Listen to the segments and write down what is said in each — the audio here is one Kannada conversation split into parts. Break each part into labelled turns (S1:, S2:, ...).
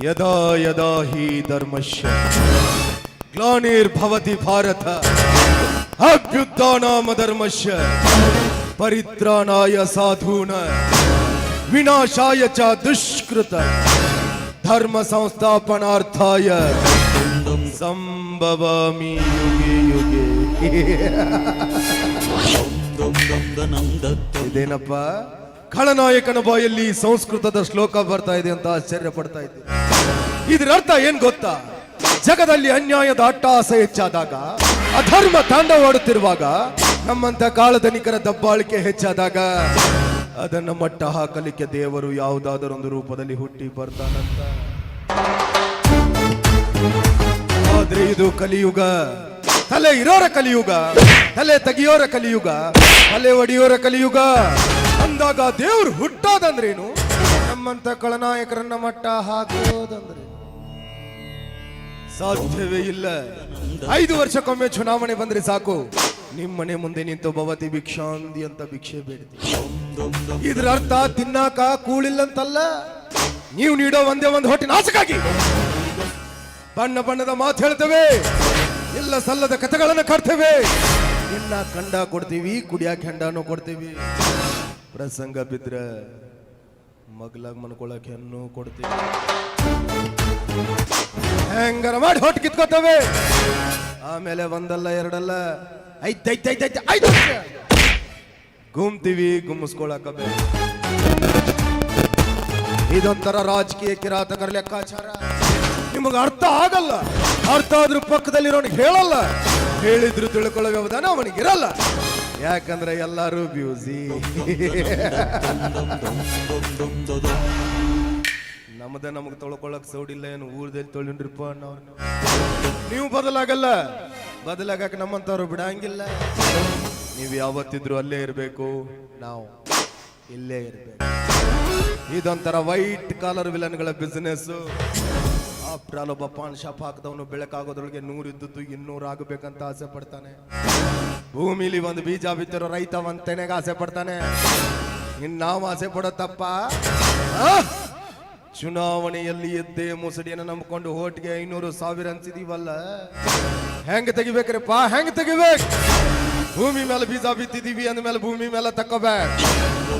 S1: ಯದಾ ಯದಾ ಹಿ ಧರ್ಮಶ್ಯ ಗ್ಲಾನಿರ್ಭವತಿ ಭಾರತ ಅಭ್ಯುತ್ಥಾನಾಮ ಧರ್ಮಶ್ಯ ಪರಿತ್ರಾಣಾಯ ಸಾಧೂನ ವಿನಾಶಾಯ ಚ ದುಷ್ಕೃತ ಧರ್ಮ ಸಂಸ್ಥಾಪನಾರ್ಥಾಯ ಸಂಭವಾಮಿ ಯುಗೆ ಯುಗೆ. ಇದೇನಪ್ಪ ಖಳನಾಯಕನ ಬಾಯಲ್ಲಿ ಸಂಸ್ಕೃತದ ಶ್ಲೋಕ ಬರ್ತಾ ಇದೆ ಅಂತ ಆಶ್ಚರ್ಯ ಪಡ್ತಾ ಇದ್ದೆ. ಇದರ ಅರ್ಥ ಏನ್ ಗೊತ್ತಾ? ಜಗದಲ್ಲಿ ಅನ್ಯಾಯದ ಅಟ್ಟಹಾಸ ಹೆಚ್ಚಾದಾಗ, ಅಧರ್ಮ ತಾಂಡವಾಡುತ್ತಿರುವಾಗ, ನಮ್ಮಂತ ಕಾಳಧನಿಕರ ದಬ್ಬಾಳಿಕೆ ಹೆಚ್ಚಾದಾಗ ಅದನ್ನ ಮಟ್ಟ ಹಾಕಲಿಕ್ಕೆ ದೇವರು ಯಾವುದಾದರೊಂದು ರೂಪದಲ್ಲಿ ಹುಟ್ಟಿ ಬರ್ತಾನಂತ. ಆದ್ರೆ ಇದು ಕಲಿಯುಗ, ತಲೆ ಇರೋರ ಕಲಿಯುಗ, ತಲೆ ತೆಗಿಯೋರ ಕಲಿಯುಗ, ತಲೆ ಒಡೆಯೋರ ಕಲಿಯುಗ ಅಂದಾಗ ದೇವ್ರು ಹುಟ್ಟೋದಂದ್ರೇನು? ನಮ್ಮಂತ ಖಳನಾಯಕರನ್ನ ಮಟ್ಟ ಹಾಕೋದಂದ್ರೆ ಸಾಧ್ಯವೇ ಇಲ್ಲ. 5 ವರ್ಷಕ್ಕೊಮ್ಮೆ ಚುನಾವಣೆ ಬಂದ್ರೆ ಸಾಕು, ನಿಮ್ಮನೆ ಮುಂದೆ ನಿಂತು ಭವತಿ ಭಿಕ್ಷಾಂದಿ ಅಂತ ಭಿಕ್ಷೆ ಬೇಡ್ತೀವಿ. ಇದ್ರ ಅರ್ಥ ತಿನ್ನಾಕ ಕೂಳಿಲ್ಲಂತಲ್ಲ, ನೀವು ನೀಡೋ ಒಂದೇ ಒಂದು ಹೊಟ್ಟಿನ ಆಸೆಗಾಗಿ ಬಣ್ಣ ಬಣ್ಣದ ಮಾತು ಹೇಳ್ತೇವೆ, ಎಲ್ಲ ಸಲ್ಲದ ಕಥೆಗಳನ್ನ ಕಟ್ತೇವೆ, ಇನ್ನ ಕಂಡ ಕೊಡ್ತೀವಿ, ಕುಡಿಯಾಕ ಹೆಂಡನೂ ಕೊಡ್ತೀವಿ, ಪ್ರಸಂಗ ಬಿದ್ರ ಮಗ್ಲಾಗ ಮನ್ಕೊಳಕ್ ಹೆಣ್ಣು ಕೊಡ್ತೀವಿ. ಹೆಂಗಾರ ಮಾಡಿ ಹೊಟ್ಟು ಕಿತ್ಕೋತೇವೆ. ಆಮೇಲೆ ಒಂದಲ್ಲ ಎರಡಲ್ಲ 5 ಗುಮ್ತೀವಿ, ಗುಮ್ಮಿಸ್ಕೊಳಕ. ಇದೊಂಥರ ರಾಜಕೀಯ ಕಿರಾತಕರ ಲೆಕ್ಕಾಚಾರ. ನಿಮಗ ಅರ್ಥ ಆಗಲ್ಲ, ಅರ್ಥ ಆದ್ರೂ ಪಕ್ಕದಲ್ಲಿರೋನಿಗೆ ಹೇಳಲ್ಲ, ಹೇಳಿದ್ರು ತಿಳ್ಕೊಳ್ಳೋ ವ್ಯವಧಾನ ಅವನಿಗಿರಲ್ಲ. ಯಾಕಂದ್ರೆ ಎಲ್ಲರೂ ಬ್ಯೂಸಿ. ನಮ್ದ ನಮಗ್ ತೊಳ್ಕೊಳಕ್ ಸೌಡಿಲ್ಲ, ಏನು ಊರ್ದಲ್ಲಿ ತೊಳಿನ್ರಿಪ್ಪ ಅನ್ನೋರು. ನೀವು ಬದಲಾಗಲ್ಲ, ಬದಲಾಗಕ್ ನಮ್ಮಂತವ್ರು ಬಿಡಂಗಿಲ್ಲ. ನೀವು ಯಾವತ್ತಿದ್ರು ಅಲ್ಲೇ ಇರ್ಬೇಕು, ನಾವು ಇಲ್ಲೇ ಇರ್ಬೇಕು. ಇದೊಂಥರ ವೈಟ್ ಕಾಲರ್ ವಿಲನ್ಗಳ ಬಿಸಿನೆಸ್. ಆಫ್ಟರ್ ಆಲ್ ಒಬ್ಬ ಪಾನ್ ಶಾಪ್ ಹಾಕದವನು ಬೆಳಕಾಗೋದ್ರೊಳಗೆ 100 ಇದ್ದದ್ದು 200 ಆಗಬೇಕಂತ ಆಸೆ ಪಡ್ತಾನೆ. ಭೂಮಿಲಿ ಒಂದು ಬೀಜ ಬಿತ್ತಿರೋ ರೈತ ಒಂದ್ ತೆನೆಗೆ ಆಸೆ ಪಡ್ತಾನೆ. ಇನ್ ನಾವು ಆಸೆ ಪಡೋ ತಪ್ಪ? ಚುನಾವಣೆಯಲ್ಲಿ ಎದ್ದೆ ಮುಸಡಿಯನ್ನು ನಂಬಿಕೊಂಡು ಓಟ್ಗೆ 500,000 ಅನ್ಸಿದೀವಲ್ಲ, ಹೆಂಗ್ ತೆಗಿಬೇಕ್ರಪ್ಪ? ಹೆಂಗ್ ತೆಗಿಬೇಕು? ಭೂಮಿ ಮೇಲೆ ಬೀಜ ಬಿತ್ತಿದೀವಿ ಅಂದ್ಮೇಲೆ ಭೂಮಿ ಮೇಲೆ ತಕ್ಕೋಬೇಕ.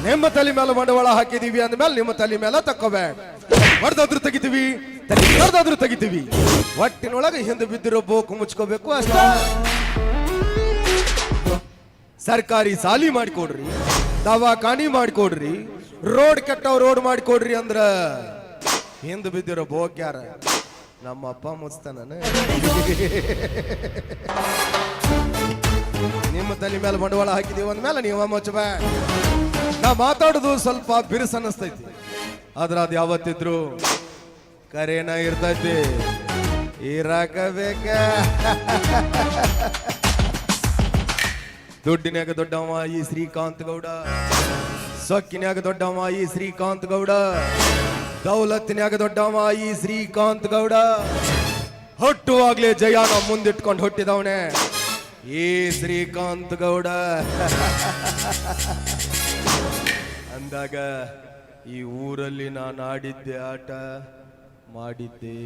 S1: ನಿಮ್ಮ ತಲೆ ಮೇಲೆ ಬಂಡವಾಳ ಹಾಕಿದೀವಿ ಅಂದ್ಮೇಲೆ ನಿಮ್ಮ ತಲೆ ಮೇಲೆ ತಕ್ಕೋಬೇಕ. ಹೊಡೆದಾದ್ರೂ ತೆಗಿತೀವಿ, ಹೊಡೆದಾದ್ರೂ ತೆಗಿತೀವಿ. ಒಟ್ಟಿನೊಳಗೆ ಹಿಂದೆ ಬಿದ್ದಿರೋ ಬೋಕು ಮುಚ್ಕೋಬೇಕು ಅಷ್ಟ. ಸರ್ಕಾರಿ ಸಾಲಿ ಮಾಡಿಕೊಡ್ರಿ, ದವಾಖಾನಿ ಮಾಡಿಕೊಡ್ರಿ, ರೋಡ್ ಕೆಟ್ಟವ್ ರೋಡ್ ಮಾಡಿಕೊಡ್ರಿ ಅಂದ್ರ ಹಿಂದೆ ಬಿದ್ದಿರೋ ಬೋಕ್ ಯಾರ? ನಮ್ಮ ಅಪ್ಪ ಮುಚ್ತಾನ. ನಿಮ್ಮ ತಲೆ ಮೇಲೆ ಬಂಡವಾಳ ಹಾಕಿದೀವಿ ಅಂದ್ಮೇಲೆ ನೀವ ಮುಚ್ಚಬೇ. ನಾ ಮಾತಾಡುದು ಸ್ವಲ್ಪ ಬಿರುಸ ಅನ್ನಿಸ್ತೈತಿ, ಆದ್ರ ಅದ್ ಯಾವತ್ತಿದ್ರು ಕರೇನ ಇರ್ತೈತಿ. ಇರಾಕಬೇಕ. ದುಡ್ಡಿನ್ಯಾಗ ದೊಡ್ಡವ ಈ ಶ್ರೀಕಾಂತ್ ಗೌಡ, ಸೊಕ್ಕಿನ್ಯಾಗ ದೊಡ್ಡವ ಈ ಶ್ರೀಕಾಂತ್ ಗೌಡ, ದೌಲತ್ತಿನ್ಯಾಗ ದೊಡ್ಡವ ಈ ಶ್ರೀಕಾಂತ್ ಗೌಡ. ಹುಟ್ಟುವಾಗ್ಲೇ ಜಯಾನ ಮುಂದಿಟ್ಕೊಂಡು ಹುಟ್ಟಿದವನೇ ಈ ಶ್ರೀಕಾಂತ್ ಗೌಡ ಅಂದಾಗ ಈ ಊರಲ್ಲಿ ನಾನು ಆಡಿದ್ದೆ ಆಟ ಮಾಡಿದ್ದೆ.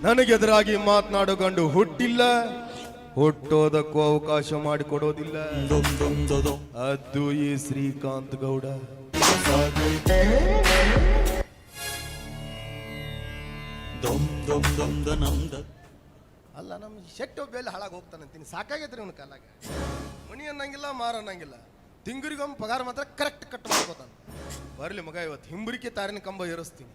S1: ನನಗೆದುರಾಗಿ ಮಾತನಾಡೋ ಗಂಡು ಹುಟ್ಟಿಲ್ಲ, ಹುಟ್ಟೋದಕ್ಕೂ ಅವಕಾಶ ಮಾಡಿಕೊಡೋದಿಲ್ಲ. ಅದು ಈ ಶ್ರೀಕಾಂತ್ ಗೌಡ. ಅಲ್ಲ, ನಮ್ ಶೆಟ್ಟು ಬೆಲೆ ಹಾಳಾಗಿ ಹೋಗ್ತಾನಂತೀನಿ. ಸಾಕಾಗೈತ್ರಿ ಅವನ ಕಾಲಾಗ. ಮಣಿ ಅನ್ನಂಗಿಲ್ಲ, ಮಾರ ಅನ್ನಂಗಿಲ್ಲ. ತಿಂಗುರಿಗೊಮ್ಮೆ ಪಗಾರ ಮಾತ್ರ ಕರೆಕ್ಟ್ ಕಟ್ ಮಾಡ್ಕೋತಾನ. ಬರ್ಲಿ ಮಗ, ಇವತ್ತು ಹಿಂಬರಿಕೆ ತಾರಿನ ಕಂಬ ಏರಿಸ್ತೀನಿ.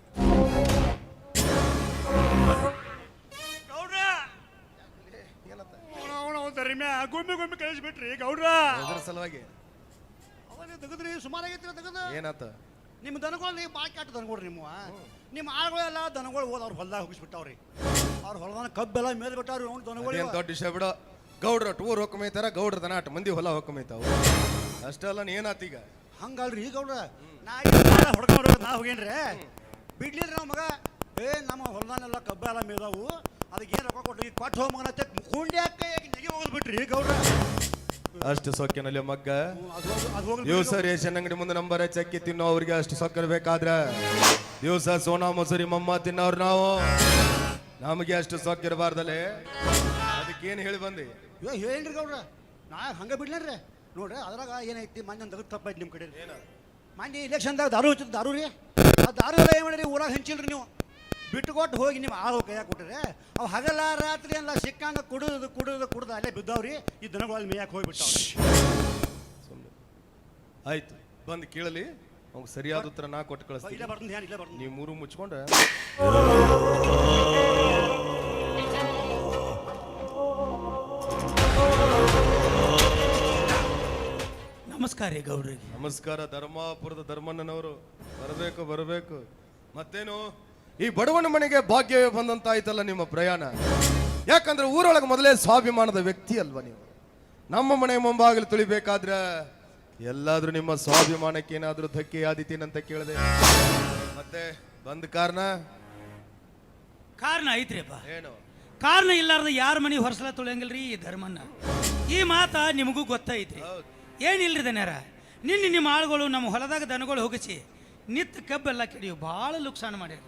S2: ಗೊಮ್ಮೆ ಕಳಿಸ್ಬಿಟ್ರಿ ಗೌಡ್ರ.
S1: ಅದ್ರ ಸಲುವಾಗಿ
S2: ತೆಗದ್ರಿ, ಸುಮಾರಾಗೈತಿ ತೆಗದ.
S1: ಏನಾತ?
S2: ನಿಮ್ಮ ದನಗಳು ನೀವು ಬಾಕಿ ಕಾಟ ದನಗಳ್ರಿ. ನಿಮ್ಮ ಆಳುಗಳೆಲ್ಲ ದನಗಳು ಹೋದ ಅವ್ರ ಹೊಲ್ದಾಗ ಹೋಗಿಸ್ಬಿಟ್ಟವ್ರಿ. ಅವ್ರ ಹೊಲದಾನ ಕಬ್ಬೆಲ್ಲ ಮೇಲ್ ಬಿಟ್ಟವ್ರಿ. ಅವ್ನು ದನಗಳು
S1: ದೊಡ್ಡ ವಿಷಯ ಬಿಡ. ಗೌಡ್ರ ಟೂರ್ ಹೊಕ್ಕಮೈತಾರ, ಗೌಡ್ರ ದನ ಆಟ ಮಂದಿ ಹೊಲ ಹೊಕ್ಕಮೈತಾವ. ಅಷ್ಟೆಲ್ಲ ಏನಾತೀಗ?
S2: ಹಂಗಲ್ರಿ ಗೌಡ್ರ, ಹೊಡ್ಕೊಂಡ್ರ ನಾ ಹೋಗೇನ್ರಿ ಬಿಡ್ಲಿಲ್ರಿ ನಾವು ಮಗ. ನಮ್ಮ ಹೊಲದಾನೆಲ್ಲ ಕಬ್ಬ ಎಲ್ಲ ಮೇದಾವು. ಅದಕ್ಕೆ ಏನು ರೊಕ್ಕ ಕೊಟ್ಟು ಕೊಟ್ಟು ಹೋಗ್ಮಗನತ್ತೆ ಕುಂಡಿ ಕೈ ನೆಗೆ ಹೋಗೋದು ಬಿಟ್ರಿ ಗೌಡ್ರ.
S1: ಅಷ್ಟು ಸೊಕ್ಕಿನಲ್ಲಿ ಮಗ್ಗ
S2: ಅದು ಹೋಗ್ಲಿ
S1: ದಿವಸ ರೇಷನ್ ಅಂಗಡಿ ಮುಂದೆ ನಂಬರ್ ಚಕ್ಕಿ ತಿನ್ನೋ ಅವ್ರಿಗೆ ಅಷ್ಟು ಸೊಕ್ಕರ್ ಬೇಕಾದ್ರ ದಿವಸ ಸೋನಾ ಮೊಸರಿ ಮಮ್ಮ ತಿನ್ನೋರು ನಾವು, ನಮಗೆ ಅಷ್ಟು ಸೊಕ್ಕಿರಬಾರ್ದಲ್ಲೇ. ಅದಕ್ಕೇನು ಹೇಳಿ ಬಂದಿ?
S2: ಹೇಳ್ರಿ ಗೌಡ್ರ, ನಾ ಹಂಗೆ ಬಿಡ್ಲೇನ್ರಿ. ನೋಡ್ರಿ ಅದ್ರಾಗ ಏನೈತಿ ಮೊನ್ನೆ ತೆಗೆದು ತಪ್ಪೈತಿ ನಿಮ್ಮ ಕಡೆ. ಮೊನ್ನೆ ಇಲೆಕ್ಷನ್ದಾಗ ದಾರು ಹಚ್ಚಿದ್ದು ದಾರು ರೀ. ಆ ದಾರು ಎಲ್ಲ ಏನು ಮಾಡಿರಿ ಊರಾಗ ಹಂಚಿಲ್ರಿ ನೀವು. ಬಿಟ್ಟುಕೊಟ್ಟು ಹೋಗಿ ನಿಮ್ಮ ಆಳು ಕೈಯಾಗ ಕೊಟ್ಟಿರಿ. ಅವು ಹಗಲ ರಾತ್ರಿ ಎಲ್ಲ ಸಿಕ್ಕಂಗ ಕುಡಿದು ಅಲ್ಲೇ ಬಿದ್ದಾವ್ರಿ. ಈ ದನಗಳು ಅಲ್ಲಿ ಮೇಯಕ್ಕೆ ಹೋಗ್ಬಿಟ್ಟಾವ್ರಿ.
S1: ಆಯ್ತು, ಬಂದು ಕೇಳಲಿ, ಅವ್ಗೆ ಸರಿಯಾದ ಉತ್ತರ ನಾ ಕೊಟ್ಟು ಕಳಿಸ್ತೀನಿ.
S2: ಇಲ್ಲೇ ಬರ್ತೀನಿ, ಇಲ್ಲೇ ಬರ್ತೀನಿ.
S1: ನೀವು ಮೂರು ಮುಚ್ಕೊಂಡ್ರೆ
S3: ನಮಸ್ಕಾರ ರೀ ಗೌಡ್ರಿಗೆ.
S1: ನಮಸ್ಕಾರ. ಧರ್ಮಾಪುರದ ಧರ್ಮಣ್ಣನವರು ಬರಬೇಕು. ಮತ್ತೇನು, ಈ ಬಡವನ ಮನೆಗೆ ಭಾಗ್ಯವೇ ಬಂದಂತಾಯ್ತಲ್ಲ ನಿಮ್ಮ ಪ್ರಯಾಣ. ಯಾಕಂದ್ರೆ ಊರೊಳಗೆ ಮೊದಲೇ ಸ್ವಾಭಿಮಾನದ ವ್ಯಕ್ತಿ ಅಲ್ವಾ ನೀವು. ನಮ್ಮ ಮನೆ ಮುಂಭಾಗಲು ತುಳಿಬೇಕಾದ್ರೆ ಎಲ್ಲಾದ್ರೂ ನಿಮ್ಮ ಸ್ವಾಭಿಮಾನಕ್ಕೆ ಏನಾದ್ರೂ ಧಕ್ಕೆ ಆದಿತೀನಂತ ಕೇಳಿದೆ. ಮತ್ತೆ ಬಂದ ಕಾರಣ
S3: ಐತ್ರಿಪ್ಪ.
S1: ಏನು?
S3: ಕಾರಣ ಇಲ್ಲಾರ್ದ ಯಾರ ಮನೆ ಹೊರಸಲ ತುಳಿಯಂಗಿಲ್ರಿ ಈ ಧರ್ಮನ್ನ. ಈ ಮಾತ ನಿಮಗೂ ಗೊತ್ತೈತ್ರಿ. ಏನಿಲ್ರಿ ದನ್ಯಾರ, ನಿನ್ನೆ ನಿಮ್ಮ ಆಳುಗಳು ನಮ್ಮ ಹೊಲದಾಗ ದನಗಳು ಹೋಗಿಸಿ ನಿತ್ ಕಬ್ಬೆಲ್ಲ ಕೆಡಿಯು ಭಾಳ ಲುಕ್ಸಾನ ಮಾಡ್ಯಾರ.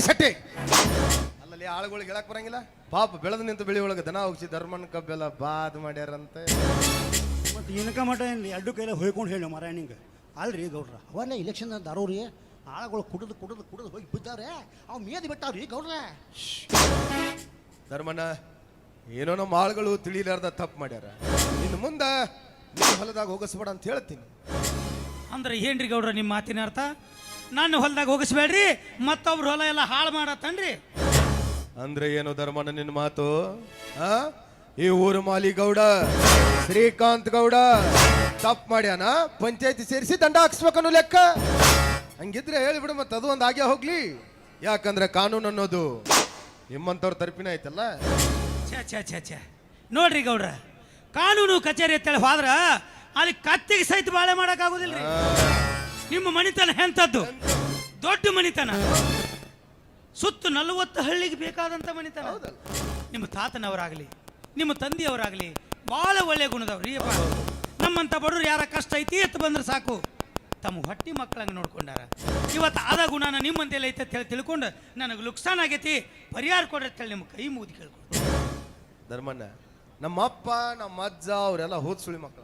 S1: ಸಟ್ಟಿ ಅಲ್ಲಲ್ಲಿ ಆಳುಗಳಿಗೆ ಹೇಳಕ್ ಬರಂಗಿಲ್ಲ. ಪಾಪ ಬೆಳೆದು ನಿಂತು ಬೆಳಿ ಒಳಗೆ ದನ ಹೋಗಿಸಿ ಧರ್ಮನ್ ಕಬ್ಬೆಲ್ಲ ಬಾದ್ ಮಾಡ್ಯಾರಂತೆ.
S2: ಮತ್ತು ಏನಕ ಮಟ ಏನು ಎರಡು ಕೈಲ ಹೊಯ್ಕೊಂಡು ಹೇಳಿ ಮರ ನಿಂಗೆ ಅಲ್ರಿ ಗೌಡ್ರ. ಅವೆಲ್ಲ ಇಲೆಕ್ಷನ್ ದಾರು ರೀ. ಆಳುಗಳು ಕುಡಿದು ಹೋಗಿ ಬಿದ್ದಾವ್ರೆ. ಅವು ಮೇದಿ ಬಿಟ್ಟಾವ್ರಿ ಗೌಡ್ರ.
S1: ಧರ್ಮಣ್ಣ, ಏನೋ ನಮ್ಮ ಆಳುಗಳು ತಿಳಿಲಾರ್ದ ತಪ್ಪು ಮಾಡ್ಯಾರ. ಇನ್ನು ಮುಂದೆ ನಿಮ್ಮ ಹೊಲದಾಗ ಹೋಗಿಸ್ಬೇಡ ಅಂತ ಹೇಳ್ತೀನಿ.
S3: ಅಂದ್ರೆ ಏನ್ರಿ ಗೌಡ್ರ ನಿಮ್ಮ ಮಾತಿನ ಅರ್ಥ? ನಾನು ಹೊಲದಾಗ ಹೋಗಿಸ್ಬೇಡ್ರಿ, ಮತ್ತೊಬ್ರು ಹೊಲ ಎಲ್ಲ ಹಾಳು ಮಾಡತ್ತನ್ರಿ.
S1: ಅಂದ್ರೆ ಏನು ಧರ್ಮಣ್ಣ ನಿನ್ನ ಮಾತು? ಈ ಊರು ಮಾಲಿ ಗೌಡ ಶ್ರೀಕಾಂತ್ ಗೌಡ ತಪ್ಪು ಮಾಡ್ಯಾನ, ಪಂಚಾಯತಿ ಸೇರಿಸಿ ದಂಡ ಹಾಕ್ಸ್ಬೇಕನ್ನೋ ಲೆಕ್ಕ. ಹಂಗಿದ್ರೆ ಹೇಳಿಬಿಡು, ಮತ್ತೆ ಅದು ಒಂದು ಆಗೇ ಹೋಗ್ಲಿ. ಯಾಕಂದ್ರೆ ಕಾನೂನು ಅನ್ನೋದು ನಿಮ್ಮಂಥವ್ರ ತರಪಿನ ಐತಲ್ಲ.
S3: ಛ ನೋಡ್ರಿ ಗೌಡ್ರ, ಕಾನೂನು ಕಚೇರಿ ಅಂತೇಳಿ ಹೋದ್ರ ಅಲ್ಲಿ ಕತ್ತಿಗೆ ಸಹಿತ ಬಾಳೆ ಮಾಡೋಕ್ಕಾಗೋದಿಲ್ರಿ. ನಿಮ್ಮ ಮನಿತನ ಎಂಥದ್ದು? ದೊಡ್ಡ ಮನಿತನ, ಸುತ್ತು 40 ಹಳ್ಳಿಗೆ ಬೇಕಾದಂಥ ಮನಿತನ. ನಿಮ್ಮ ತಾತನವರಾಗಲಿ ನಿಮ್ಮ ತಂದೆಯವರಾಗಲಿ ಭಾಳ ಒಳ್ಳೆ ಗುಣದವ್ರಿ. ನಮ್ಮಂಥ ಬಡವ್ರು ಯಾರ ಕಷ್ಟ ಐತಿ ಎತ್ತು ಬಂದ್ರೆ ಸಾಕು ತಮ್ಮ ಹೊಟ್ಟಿ ಮಕ್ಕಳಂಗೆ ನೋಡ್ಕೊಂಡಾರ. ಇವತ್ತು ಆದ ಗುಣನ ನಿಮ್ಮಂತೆಲ್ಲ ಐತೆ ಅಂತ ಹೇಳಿ ತಿಳ್ಕೊಂಡು ನನಗೆ ಲುಕ್ಸಾನ್ ಆಗೈತಿ, ಪರಿಹಾರ ಕೊಡ್ರಿ ಅಂತೇಳಿ ನಿಮ್ಮ ಕೈ ಮುಗಿದು ಕೇಳ್ಕೊಂಡು.
S1: ಧರ್ಮಣ್ಣ, ನಮ್ಮ ಅಪ್ಪ ನಮ್ಮ ಅಜ್ಜ ಅವರೆಲ್ಲ ಹೋದ್ ಸುಳಿ ಮಕ್ಕಳು.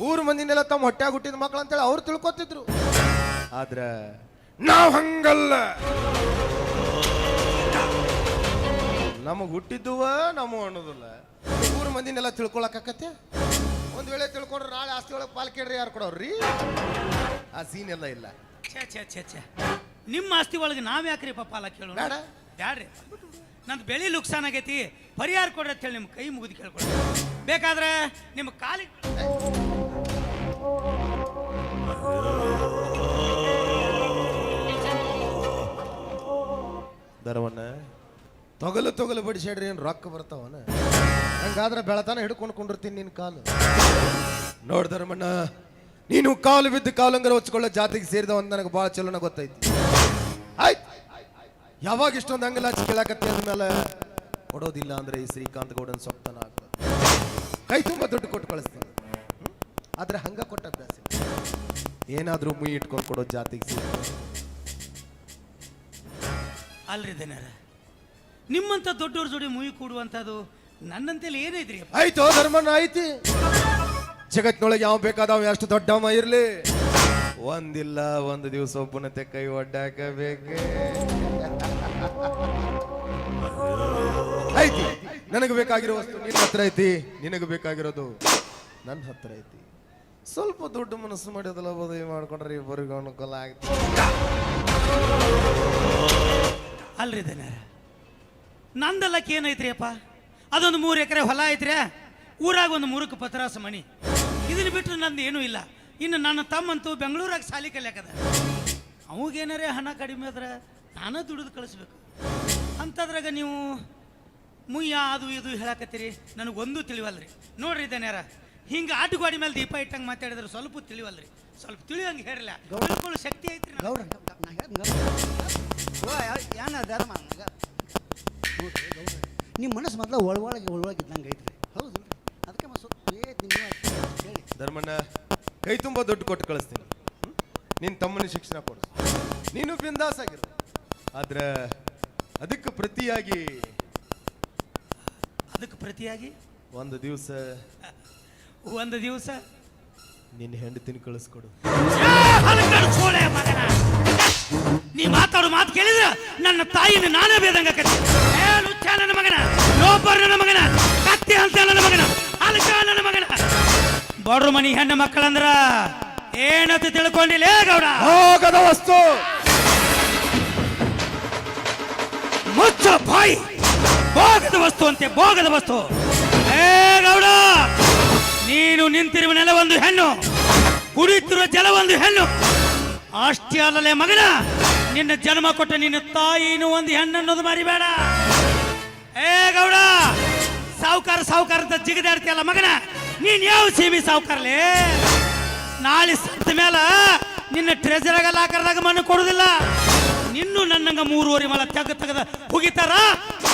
S1: ಊರು ಮಂದಿನೆಲ್ಲ ತಮ್ಮ ಹೊಟ್ಟ್ಯಾಗ ಹುಟ್ಟಿದ ಮಕ್ಕಳು ಅಂತೇಳಿ ಅವ್ರು ತಿಳ್ಕೊತಿದ್ರು. ಆದ್ರೆ ನಾವ್ ಹಂಗಲ್ಲ. ನಮಗ್ ಹುಟ್ಟಿದ್ದುವ ನಮ್ಮ ಅನ್ನೋದಿಲ್ಲ. ಊರು ಮಂದಿನೆಲ್ಲ ತಿಳ್ಕೊಳಕತ್ತೆ. ಒಂದ್ ವೇಳೆ ತಿಳ್ಕೊಂಡ್ರೆ ನಾಳೆ ಆಸ್ತಿ ಒಳಗೆ ಪಾಲ್ ಕೇಳ್ರಿ ಯಾರು ಕೊಡೋರ್ರಿ? ಆ ಸೀನ್ ಎಲ್ಲ ಇಲ್ಲ.
S3: ಛೇ ನಿಮ್ಮ ಆಸ್ತಿ ಒಳಗೆ ನಾವ್ ಯಾಕ್ರಿ ಪಾಲ ಕೇಳೋಣ? ಬ್ಯಾಡ್ರಿ, ನಂದು ಬೆಳಿ ಲುಕ್ಸಾನ್ ಆಗೈತಿ, ಪರಿಹಾರ ಕೊಡ್ರಿ ಅಂತ ಹೇಳಿ ನಿಮ್ಮ ಕೈ ಮುಗಿದು ಕೇಳ್ಕೊಡ್ರಿ. ಬೇಕಾದ್ರೆ ನಿಮ್ಮ ಕಾಲಿಗೆ
S1: ಧರ್ಮಣ್ಣ, ತೊಗಲು ಬಡಿಸ್ಯಾಡ್ರಿ, ಏನು ರೊಕ್ಕ ಬರ್ತಾವನ? ಹಂಗಾದ್ರೆ ಬೆಳತಾನ ಹಿಡ್ಕೊಂಡು ಕೊಂಡಿರ್ತೀನಿ ನಿನ್ನ ಕಾಲು. ನೋಡ್ ಧರ್ಮಣ್ಣ, ನೀನು ಕಾಲು ಬಿದ್ದು ಕಾಲಂಗರ ಹೊಚ್ಕೊಳ್ಳೋ ಜಾತಿಗೆ ಸೇರಿದ ಒಂದು ನನಗೆ ಭಾಳ ಚಲೋನ ಗೊತ್ತೈತಿ. ಆಯ್ತು, ಯಾವಾಗ ಇಷ್ಟೊಂದು ಅಂಗಲ ಕೇಳಾಕತ್ತಿ ಅಂದ್ಮೇಲೆ ಕೊಡೋದಿಲ್ಲ ಅಂದ್ರೆ ಈ ಶ್ರೀಕಾಂತ್ ಗೌಡನ್ ಸೊಪ್ತನ ಆಗ್ತದೆ. ಕೈ ತುಂಬ ದುಡ್ಡು ಕೊಟ್ಟು ಕಳಿಸ್ತೀನಿ. ಆದ್ರೆ ಹಂಗ ಕೊಟ್ಟ ಅಭ್ಯಾಸ ಏನಾದ್ರೂ ಮುಯಿ ಇಟ್ಕೊಂಡು ಕೊಡೋ ಜಾತಿಗೆ ಸೇರಿ.
S3: ಅಲ್ರಿ ದನರ, ನಿಮ್ಮಂತ ದೊಡ್ಡವ್ರ ಜೋಡಿ ಮುಯಿ ಕೂಡುವಂಥದ್ದು ನನ್ನಂತೆಲ್ಲ ಏನೈತ್ರಿ?
S1: ಆಯ್ತು ಧರ್ಮಣ್ಣ, ಐತಿ. ಜಗತ್ತಿನೊಳಗೆ ಯಾವ ಬೇಕಾದವ ಎಷ್ಟು ದೊಡ್ಡವ ಇರ್ಲಿ, ಒಂದಿಲ್ಲ ಒಂದು ದಿವಸ ಒಬ್ಬನತೆ ಕೈ ಒಡ್ಡಾಕಬೇಕೆ. ಐತಿ, ನನಗೆ ಬೇಕಾಗಿರೋ ವಸ್ತು ನಿನ್ನ ಹತ್ರ ಐತಿ, ನಿನಗೆ ಬೇಕಾಗಿರೋದು ನನ್ನ ಹತ್ರ ಐತಿ. ಸ್ವಲ್ಪ ದೊಡ್ಡ ಮನಸ್ಸು ಮಾಡೋದಲ್ಲ, ಮದುವೆ ಮಾಡ್ಕೊಂಡ್ರೆ ಇಬ್ಬರಿಗೂ ಅನುಕೂಲ ಆಗ್ತದೆ.
S3: ಅಲ್ರಿ ದನರ, ನಂದಲ್ಲಕ್ಕೆ ಏನೈತ್ರಿ ಅಪ್ಪ? ಅದೊಂದು 3 ಎಕರೆ ಹೊಲ ಐತ್ರಿ, ಊರಾಗ ಒಂದು 3 ಪತ್ರಾಸ ಮಣಿ. ಇದನ್ನ ಬಿಟ್ಟರೆ ನಂದು ಏನೂ ಇಲ್ಲ. ಇನ್ನು ನನ್ನ ತಮ್ಮಂತೂ ಬೆಂಗಳೂರಾಗ ಸಾಲಿ ಕಲಿಯಾಕದ. ಅವಾಗೇನಾರೇ ಹಣ ಕಡಿಮೆ ಆದ್ರೆ ನಾನೇ ದುಡಿದು ಕಳಿಸ್ಬೇಕು. ಅಂಥದ್ರಾಗ ನೀವು ಮುಯ್ಯ ಅದು ಇದು ಹೇಳಕತ್ತೀರಿ, ನನಗೊಂದು ತಿಳಿವಲ್ರಿ. ನೋಡ್ರಿ ದನ್ಯಾರ, ಹಿಂಗೆ ಆಟುಗಾಡಿ ಮೇಲೆ ದೀಪ ಇಟ್ಟಂಗೆ ಮಾತಾಡಿದ್ರೆ ಸ್ವಲ್ಪ ತಿಳಿವಲ್ರಿ. ಸ್ವಲ್ಪ ತಿಳಿಯಂಗೆ ಹೇರಲ್ಲ, ತಿಳ್ಕೊಳ್ಳೋ ಶಕ್ತಿ ಐತ್ರಿ.
S2: ಗೌಡ್ರ ಏನ ಧರ್ಮ ನಿಮ್ಮ ಮನಸ್ಸು ಮೊದಲು ಒಳಗೆ ಇದ್ದಂಗೆ ಐತ್ರಿ ಹೌದು ಅದಕ್ಕೆ ಹೇಳಿ
S1: ಧರ್ಮಣ್ಣ ಕೈ ತುಂಬ ದುಡ್ಡು ಕೊಟ್ಟು ಕಳಿಸ್ತೀನಿ. ನಿನ್ನ ತಮ್ಮನ ಶಿಕ್ಷಣ ಕೊಡು, ನೀನು ಬಿಂದಾಸ್ ಆಗಿರು. ಆದ್ರೆ ಅದಕ್ಕೆ ಪ್ರತಿಯಾಗಿ ಒಂದು ದಿವಸ ನಿನ್ನ ಹೆಂಡತಿನ ಕಳಿಸ್ಕೊಡು.
S3: ನೀ ಮಾತಾಡು ಮಾತು ಕೇಳಿದ್ರೆ ನನ್ನ ತಾಯಿನ ನಾನೇ ಬೇದಂಗ ನನ್ನ ಮಗನ ಲೋಪರ್ ನನ್ನ ಮಗನ ಕತ್ತಿ ಅಂತ ನನ್ನ ಮಗನ ಅಲ್ಕ ನನ್ನ ಮಗನ ಬಡ್ರು ಮನಿ ಹೆಣ್ಣು ಮಕ್ಕಳಂದ್ರ ಏನಂತ ತಿಳ್ಕೊಂಡಿಲ್ಲ ಗೌಡ.
S1: ಭೋಗದ ವಸ್ತು
S3: ಮುಚ್ಚ ಬಾಯಿ. ಭೋಗದ ವಸ್ತು ಅಂತೆ, ಭೋಗದ ವಸ್ತು. ಏ ಗೌಡ, ನೀನು ನಿಂತಿರುವ ನೆಲ ಒಂದು ಹೆಣ್ಣು, ಕುಡಿತಿರುವ ಜಲ ಒಂದು ಹೆಣ್ಣು. ಅಷ್ಟೇ ಅಲ್ಲಲೇ ಮಗನ, ನಿನ್ನ ಜನ್ಮ ಕೊಟ್ಟ ನಿನ್ನ ತಾಯಿನೂ ಒಂದು ಹೆಣ್ಣು ಅನ್ನೋದು ಮರಿಬೇಡ. ಏ ಗೌಡ, ಸಾವುಕಾರ ಅಂತ ಜಿಗದಾಡ್ತಿಯಲ್ಲ ಮಗನ, ನೀನ್ ಯಾವ ಸೀಮಿ ಸಾವುಕಾರಲೇ? ನಾಳೆ ಸತ್ತ ಮೇಲೆ ನಿನ್ನ ಟ್ರೆಜರಾಗ ಲಾಕರ್ದಾಗ ಮಣ್ಣು ಕೊಡುದಿಲ್ಲ. ನಿನ್ನೂ ನನ್ನಂಗ 3 ಮಲ ತೆಗೆದ ಹೋಗಿತಾರ.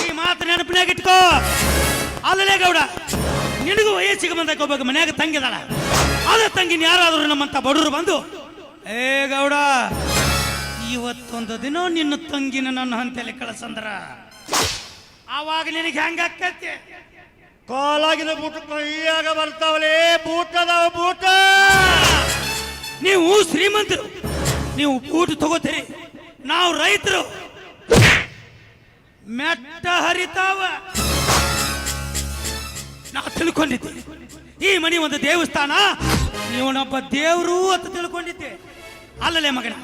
S3: ಈ ಮಾತು ನೆನಪಿನಾಗ ಇಟ್ಕೋ. ಅಲ್ಲಲೇ ಗೌಡ, ನಿನಗೂ ವಯಸ್ಸಿಗೆ ಬಂದಾಗ ಒಬ್ಬ ಮನ್ಯಾಗ ತಂಗಿದಾಳ. ಅದ ತಂಗಿನ ಯಾರಾದ್ರೂ ನಮ್ಮಂತ ಬಡವರು ಬಂದು, ಏ ಗೌಡ, ಇವತ್ತೊಂದು ದಿನ ನಿನ್ನ ತಂಗಿನ ನನ್ನ ಹಂತಲ್ಲಿ ಕಳಸಂದ್ರ ಆವಾಗ ನಿನಗೆ ಹೆಂಗಾಕೈತಿ?
S2: ಕಾಲಾಗಿನ ಬೂಟ ಕೈಯಾಗ ಬರ್ತಾವಲೇ, ಬೂಟ.
S3: ನೀವು ಶ್ರೀಮಂತರು, ನೀವು ಬೂಟ್ ತಗೋತೀರಿ. ನಾವು ರೈತರು, ಮೆಟ್ಟ ಹರಿತಾವ. ನಾವು ತಿಳ್ಕೊಂಡಿದ್ದೆ ಈ ಮನಿ ಒಂದು ದೇವಸ್ಥಾನ, ನೀವನೊಬ್ಬ ದೇವರು ಅಂತ ತಿಳ್ಕೊಂಡಿದ್ದೆ. ಅಲ್ಲಲೇ ಮಗನ,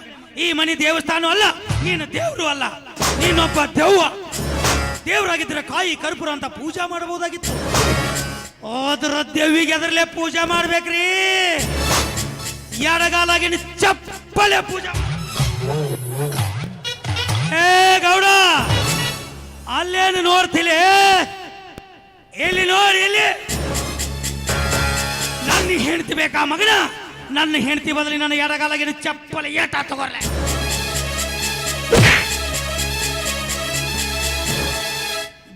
S3: ಈ ಮನಿ ದೇವಸ್ಥಾನ ಅಲ್ಲ, ನೀನು ದೇವರು ಅಲ್ಲ, ನೀನೊಬ್ಬ ದೆವ್ವ. ದೇವರಾಗಿದ್ರೆ ಕಾಯಿ ಕರ್ಪೂರ ಅಂತ ಪೂಜಾ ಮಾಡಬಹುದಾಗಿತ್ತು. ಹೋದ್ರ ದೇವಿಗೆ ಅದರಲ್ಲೇ ಪೂಜೆ ಮಾಡ್ಬೇಕ್ರಿ. ಎಡಗಾಲಾಗಿ ಚಪ್ಪಲೆ ಪೂಜೆ. ಏ ಗೌಡ, ಅಲ್ಲೇನು ನೋಡ್ತಿಲ್ಲ? ಎಲ್ಲಿ ನೋಡಿ, ಎಲ್ಲಿ ನನ್ನ ಹೆಂಡತಿ ಬೇಕಾ ಮಗನ? ನನ್ನ ಹೆಂಡತಿ ಬದಲಿ ನನ್ನ ಎಡಗಾಲಾಗಿ ಚಪ್ಪಲೆ ಏಟ ತಗೋರ್ಲೆ.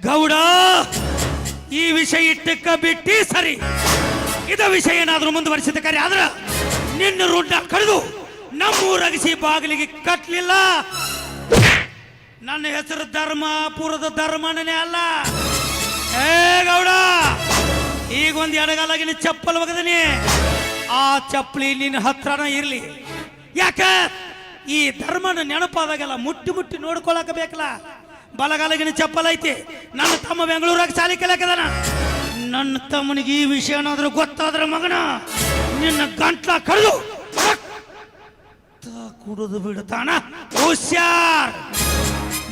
S3: ಗೌಡ, ಈ ವಿಷಯ ಇಟ್ಟಕ್ಕ ಬಿಟ್ಟಿ ಸರಿ. ಇದ ವಿಷಯ ಏನಾದ್ರೂ ಮುಂದುವರಿಸಿದ ಕರೆ ಆದ್ರ ನಿನ್ನ ರುಡ್ಡ ಕಳೆದು ನಮ್ಮೂರಗಿಸಿ ಬಾಗಿಲಿಗೆ ಕಟ್ಲಿಲ್ಲ. ನನ್ನ ಹೆಸರು ಧರ್ಮಪುರದ ಧರ್ಮನೇ ಅಲ್ಲ. ಏ ಗೌಡ, ಈಗ ಒಂದು ಎಡಗಾಲಾಗಿನ ಚಪ್ಪಲ್ ಒಗದನಿ. ಆ ಚಪ್ಪಲಿ ನಿನ್ನ ಹತ್ರನ ಇರ್ಲಿ. ಯಾಕ ಈ ಧರ್ಮನ ನೆನಪಾದಾಗೆಲ್ಲ ಮುಟ್ಟಿ ನೋಡ್ಕೊಳಕ ಬೇಕಲ್ಲ. ಬಲಗಾಲಗಿನ ಚಪ್ಪಲ್ ಐತಿ. ನನ್ನ ತಮ್ಮ ಬೆಂಗಳೂರಾಗ ಶಾಲೆ ಕಲಿಯಕದಾನ. ನನ್ನ ತಮ್ಮನಿಗೆ ಈ ವಿಷಯ ಏನಾದ್ರೂ ಗೊತ್ತಾದ್ರೆ ಮಗನ, ನಿನ್ನ ಗಂಟ್ಲ ಕಳೆದು ಕುಡಿದು ಬಿಡ್ತಾನ. ಹುಷಾರ್.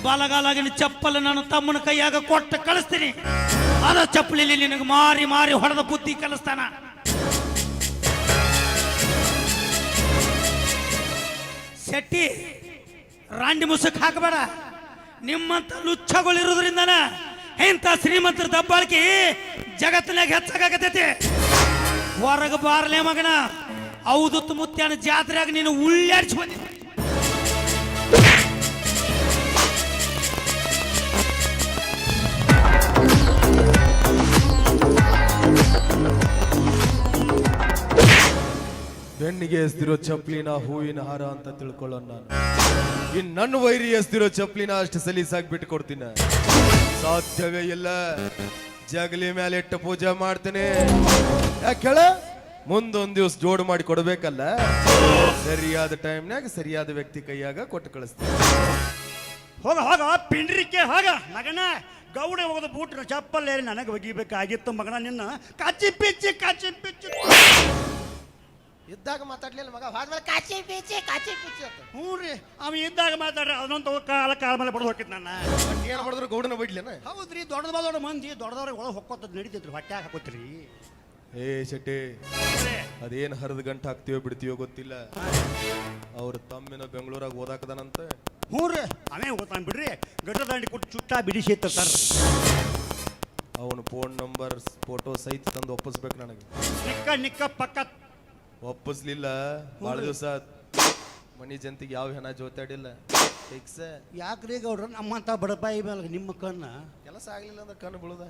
S3: ಬಲಗಾಲಾಗಿನ ಚಪ್ಪಲ್ ನನ್ನ ತಮ್ಮನ ಕೈಯಾಗ ಕೊಟ್ಟು ಕಳಿಸ್ತೀನಿ. ಅದ ಚಪ್ಪಲಿಲಿ ನಿನಗೆ ಮಾರಿ ಹೊಡೆದ ಬುದ್ಧಿ ಕಲಿಸ್ತಾನ. ಶೆಟ್ಟಿ, ರಾಂಡಿ ಮುಸುಕ್ ಹಾಕಬೇಡ. ನಿಮ್ಮಂತ ಲುಚ್ಚಗಳಿರೋದ್ರಿಂದನ ಇಂಥ ಶ್ರೀಮಂತರ ದಬ್ಬಾಳಿಕೆ ಜಗತ್ತಿನಾಗ ಹೆಚ್ಚಾಗತೈತಿ. ಹೊರಗೆ ಬಾರ್ಲೆ ಮಗನ, ಔದುತ್ತು ಮುತ್ಯಾನ ಜಾತ್ರೆಯಾಗ ನೀನು ಉಳ್ಳಾಡ್ಸಿ ಬಂದಿದ್ದ.
S1: ಬೆನ್ನಿಗೆ ಎಸ್ದಿರೋ ಚಪ್ಲಿನ ಹೂವಿನ ಹಾರ ಅಂತ ತಿಳ್ಕೊಳ್ಳೋಣ ನಾನು. ಇನ್ ನನ್ನ ವೈರಿ ಎಸ್ದಿರೋ ಚಪ್ಲಿನ ಅಷ್ಟು ಸಲೀಸಾಗಿ ಬಿಟ್ಟು ಕೊಡ್ತೀನಿ. ಸಾಧ್ಯವೇ ಇಲ್ಲ. ಜಗಲಿ ಮೇಲೆ ಇಟ್ಟು ಪೂಜೆ ಮಾಡ್ತೇನೆ. ಯಾಕೆ ಮುಂದೊಂದ್ ದಿವಸ ಜೋಡು ಮಾಡಿ ಕೊಡ್ಬೇಕಲ್ಲ. ಸರಿಯಾದ ಟೈಮ್ನಾಗ ಸರಿಯಾದ ವ್ಯಕ್ತಿ ಕೈಯಾಗ ಕೊಟ್ಟು ಕಳಿಸ್ತೀನಿ.
S2: ಹೋಗ ಪಿಂಡ್ರಿಕೆ ಹೋಗ ಮಗನ. ಗೌಡ ಹೋಗದ ಬೂಟ್ರ ಚಪ್ಪಲ್ ನನಗೆ ಒಗಿಬೇಕಾಗಿತ್ತು ಮಗನ. ನಿನ್ನ ಕಾಚಿ ಪಿಚ್ಚಿ
S4: ಇದ್ದಾಗ ಮಾತಾಡ್ಲಿಲ್ಲ ಮಗ, ಹೋದ್ಮೇಲೆ ಕಾಚಿ ಪೀಚಿ ಅಂತ.
S2: ಹ್ಞೂ ರೀ, ಅವ ಇದ್ದಾಗ ಮಾತಾಡ್ರಿ. ಅದನ್ನೊಂದು ಕಾಲ ಮೇಲೆ ಬಡ್ದು ಹೋಗಿತ್ತು ನನ್ನ.
S1: ಏನು ಮಾಡಿದ್ರು ಗೌಡನ ಬಿಡ್ಲೇನ?
S2: ಹೌದ್ರಿ, ದೊಡ್ಡ ಮಂದಿ ದೊಡ್ಡದವ್ರಿಗೆ ಒಳಗೆ ಹೊಕ್ಕೋತದ್ ನಡೀತಿದ್ರಿ, ಹೊಟ್ಟೆ ಹಾಕೋತ್ರಿ.
S1: ಏ ಶೆಟ್ಟಿ, ಅದೇನು ಹರಿದ ಗಂಟೆ ಹಾಕ್ತೀವೋ ಬಿಡ್ತೀವೋ ಗೊತ್ತಿಲ್ಲ. ಅವ್ರ ತಮ್ಮಿನ ಬೆಂಗಳೂರಾಗ ಓದಾಕದಾನಂತ.
S2: ಹ್ಞೂ ರೀ, ಅವೇ ಓದ್ತಾನೆ ಬಿಡ್ರಿ. ಗಡ್ಡ ದಂಡಿ ಕೊಟ್ಟು ಚುಟ್ಟ ಬಿಡಿಸಿ ಇರ್ತಾರ.
S1: ಅವನ ಫೋನ್ ನಂಬರ್ ಫೋಟೋ ಸಹಿತ ತಂದು ಒಪ್ಪಿಸ್ಬೇಕು ನನಗೆ.
S2: ನಿಕ್ಕ ಪಕ್ಕ
S1: ಒಪ್ಪಿಸ್ಲಿಲ್ಲ. ಭಾಳ ದಿವಸ ಮನಿ ಜಂತಿಗೆ ಯಾವ ಹೆಣ ಜೋತಾಡಿಲ್ಲ. ಫಿಕ್ಸ್.
S2: ಯಾಕ್ರಿ ಗೌಡ್ರ ನಮ್ಮಂತ ಬಡಪಾಯಿ ಮೇಲೆ ನಿಮ್ಮ ಕಣ್ಣ
S1: ಕೆಲಸ ಆಗ್ಲಿಲ್ಲ ಅಂದ್ರೆ ಕಣ್ಣು ಬೀಳುದ.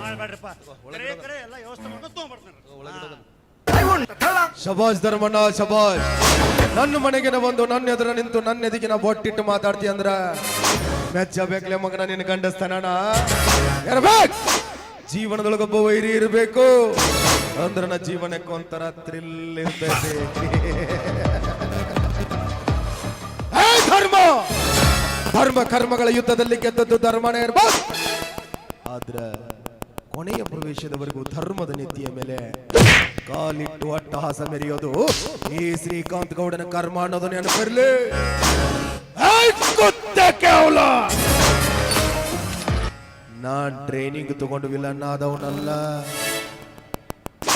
S2: ಮಾಡ್ಬೇಡ್ರಪ್ಪ ಎಲ್ಲ ವ್ಯವಸ್ಥೆ ಮಾಡ್ಕೊಂಡು ತೊಗೊಂಡ್ಬರ್ತಾರೆ
S1: ಶಬಾಜ್ ಧರ್ಮಣ್ಣ ಶಬಾಜ್. ನನ್ನ ಮನೆಗೆ ಬಂದು ನನ್ನ ಎದುರ ನಿಂತು ನನ್ನ ಎದಿಗಿನ ಬೊಟ್ಟಿಟ್ಟು ಮಾತಾಡ್ತಿ ಅಂದ್ರ ಮೆಚ್ಚಬೇಕ್ಲೆ ಮಗನ ನಿನ್ನ ಗಂಡಸ್ತನಣ ಇರ್ಬೇಕು. ಜೀವನದೊಳಗೊಬ್ಬ ವೈರಿ ಇರಬೇಕು ಅಂದ್ರ ನನ್ನ ಜೀವನಕ್ಕೆ ಒಂಥರ ಥ್ರಿಲ್ ಇರ್ತೈತಿ. ಧರ್ಮ ಧರ್ಮ ಕರ್ಮಗಳ ಯುದ್ಧದಲ್ಲಿ ಗೆದ್ದದ್ದು ಧರ್ಮನೇ ಇರ್ಬೋದು. ಆದ್ರ ಕೊನೆಯ ಪ್ರವೇಶದವರೆಗೂ ಧರ್ಮದ ನೀತಿಯ ಮೇಲೆ ಕಾಲಿಟ್ಟು ಅಟ್ಟಹಾಸ ಮೆರೆಯೋದು ಈ ಶ್ರೀಕಾಂತ್ ಗೌಡನ ಕರ್ಮ ಅನ್ನೋದು ನೆನಪಿರ್ಲಿ. ನಾನ್ ಟ್ರೈನಿಂಗ್ ತಗೊಂಡು ವಿಲನ್ ಆದವನಲ್ಲ,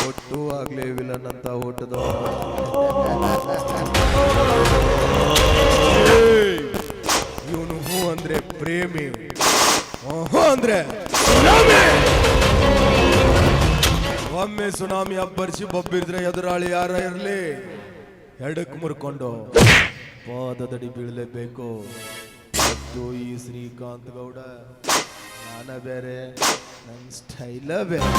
S1: ಒಟ್ಟು ಆಗ್ಲೇ ವಿಲನ್ ಅಂತ ಓಟದ. ಇವನು ಹೂ ಅಂದ್ರೆ ಪ್ರೇಮಿ, ಹೂ ಅಂದ್ರೆ ಒಮ್ಮೆ ಸುನಾಮಿ ಅಬ್ಬರಿಸಿ ಬಬ್ಬಿದ್ರೆ ಎದುರಾಳಿ ಯಾರ ಇರ್ಲಿ ಎಡಕ್ ಮುರ್ಕೊಂಡು ಪಾದದಡಿ ಬೀಳಲೇಬೇಕು. ಮತ್ತು ಈ ಶ್ರೀಕಾಂತ್ ಗೌಡ ನಾನ ಬೇರೆ, ನನ್ನ ಸ್ಟೈಲ ಬೇರೆ.